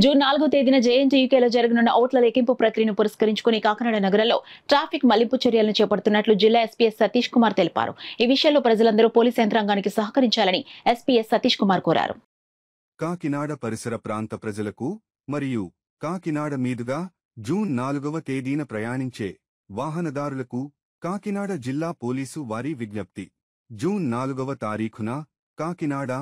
June 4వ తేదీన జేఎన్టీయూకేలో జరగనున్న ఓట్ల లెక్కింపు ప్రక్రియను పురస్కరించుకుని కాకినాడ నగరంలో ట్రాఫిక్ మళ్లింపు చర్యలను చేపడుతున్నట్లు జిల్లా ఎస్పీఎస్ సతీష్ కుమార్ తెలిపారు. ఈ విషయంలో ప్రజలందరూ పోలీసు యంత్రాంగానికి సహకరించాలని ఎస్పీఎస్ సతీష్ కుమార్ కోరారు. కాకినాడ పరిసర ప్రాంత ప్రజలకు మరియు కాకినాడ మీదుగా జూన్ 4వ తేదీన ప్రయాణించే వాహనదారులకు కాకినాడ జిల్లా పోలీసు వారి విజ్ఞప్తి. జూన్ 4వ తారీఖున కాకినాడ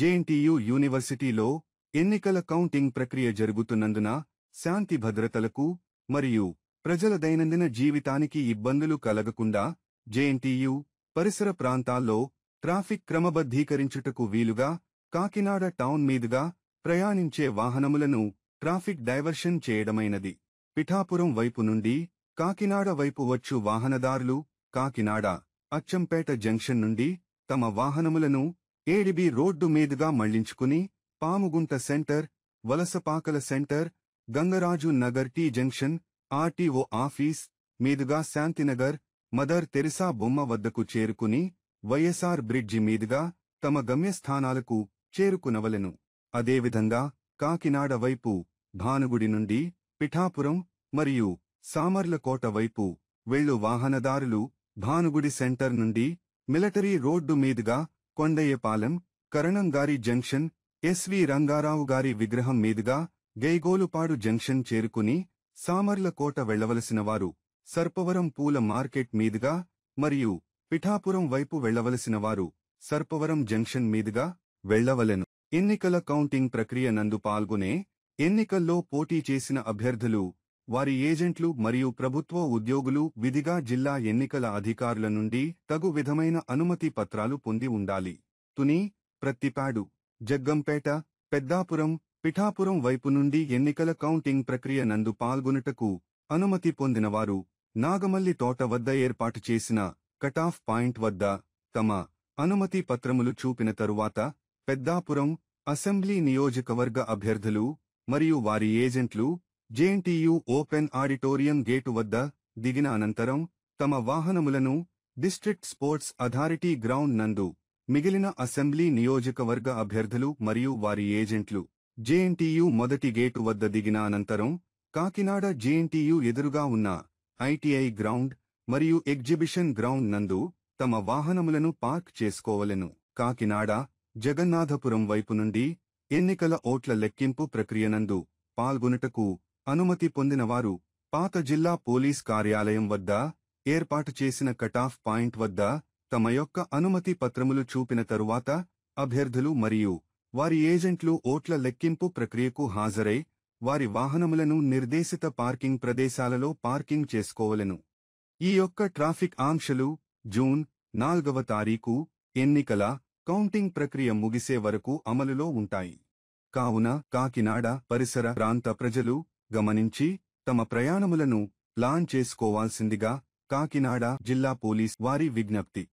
జేఎన్టీయూ యూనివర్సిటీలో ఎన్నికల కౌంటింగ్ ప్రక్రియ జరుగుతున్నందున శాంతి భద్రతలకు మరియు ప్రజల దైనందిన జీవితానికి ఇబ్బందులు కలగకుండా జేఎన్టీయూ పరిసర ప్రాంతాల్లో ట్రాఫిక్ క్రమబద్ధీకరించుటకు వీలుగా కాకినాడ టౌన్ మీదుగా ప్రయాణించే వాహనములను ట్రాఫిక్ డైవర్షన్ చేయడమైనది. పిఠాపురం వైపు నుండి కాకినాడ వైపు వచ్చు వాహనదారులు కాకినాడ అచ్చంపేట జంక్షన్ నుండి తమ వాహనములను ఏడిబి రోడ్డు మీదుగా మళ్లించుకుని Pamugunta centre, Valasapakala centre, Gangaraju Nagar T junction, RTO office మీదుగా శాంతినగర్, మదర్ తెరిసా బొమ్మ వద్దకు చేరుకుని వైఎస్ఆర్ బ్రిడ్జి మీదుగా తమ గమ్యస్థానాలకు చేరుకునవలెను. అదేవిధంగా కాకినాడ వైపు భానుగుడి నుండి పిఠాపురం మరియు సామర్లకోట వైపు వెళ్ళు వాహనదారులు భానుగుడి సెంటర్ నుండి మిలిటరీ రోడ్డు మీదుగా కొండయ్యపాలెం, కరణంగారి జంక్షన్, ఎస్వి రంగారావు గారి విగ్రహం మీదుగా గైగోలుపాడు జంక్షన్ చేరుకుని సామర్లకోట వెళ్లవలసిన వారు సర్పవరం పూల మార్కెట్ మీదుగా మరియు పిఠాపురం వైపు వెళ్లవలసిన వారు సర్పవరం జంక్షన్ మీదుగా వెళ్లవలెను. ఎన్నికల కౌంటింగ్ ప్రక్రియ నందు పాల్గొనే ఎన్నికల్లో పోటీ చేసిన అభ్యర్థులు, వారి ఏజెంట్లు మరియు ప్రభుత్వ ఉద్యోగులు విధిగా జిల్లా ఎన్నికల అధికారుల నుండి తగు విధమైన అనుమతి పత్రాలు పొంది ఉండాలి. తుని, ప్రత్తిపాడు, జగ్గంపేట, పెద్దాపురం, పిఠాపురం వైపు నుండి ఎన్నికల కౌంటింగ్ ప్రక్రియ నందు పాల్గొనుటకు అనుమతి పొందినవారు నాగమల్లి తోట వద్ద ఏర్పాటు చేసిన కటాఫ్ పాయింట్ వద్ద తమ అనుమతి పత్రములు చూపిన తరువాత పెద్దాపురం అసెంబ్లీ నియోజకవర్గ అభ్యర్థులు మరియు వారి ఏజెంట్లు జేఎన్టీయూ ఓపెన్ ఆడిటోరియం గేటు వద్ద దిగిన అనంతరం తమ వాహనములను డిస్ట్రిక్ట్ స్పోర్ట్స్ అథారిటీ గ్రౌండ్ నందు మిగిలిన అసెంబ్లీ నియోజకవర్గ అభ్యర్థులు మరియు వారి ఏజెంట్లు జేఎన్టీయూ మొదటి గేటు వద్ద దిగిన అనంతరం కాకినాడ జేఎన్టీయూ ఎదురుగా ఉన్న ఐటీఐ గ్రౌండ్ మరియు ఎగ్జిబిషన్ గ్రౌండ్ నందు తమ వాహనములను పార్క్ చేసుకోవలెను. కాకినాడ జగన్నాథపురం వైపు నుండి ఎన్నికల ఓట్ల లెక్కింపు ప్రక్రియనందు పాల్గొనుటకు అనుమతి పొందినవారు పాత జిల్లా పోలీస్ కార్యాలయం వద్ద ఏర్పాటు చేసిన కటాఫ్ పాయింట్ వద్ద తమ యొక్క అనుమతి పత్రములు చూపిన తరువాత అభ్యర్థులు మరియు వారి ఏజెంట్లు ఓట్ల లెక్కింపు ప్రక్రియకు హాజరై వారి వాహనములను నిర్దేశిత పార్కింగ్ ప్రదేశాలలో పార్కింగ్ చేసుకోవలెను. ఈ యొక్క ట్రాఫిక్ ఆంక్షలు జూన్ 4వ తారీఖు ఎన్నికల కౌంటింగ్ ప్రక్రియ ముగిసే వరకు అమలులో ఉంటాయి. కావున కాకినాడ పరిసర ప్రాంత ప్రజలు గమనించి తమ ప్రయాణములను ప్లాన్ చేసుకోవాల్సిందిగా కాకినాడ జిల్లా పోలీస్ వారి విజ్ఞప్తి.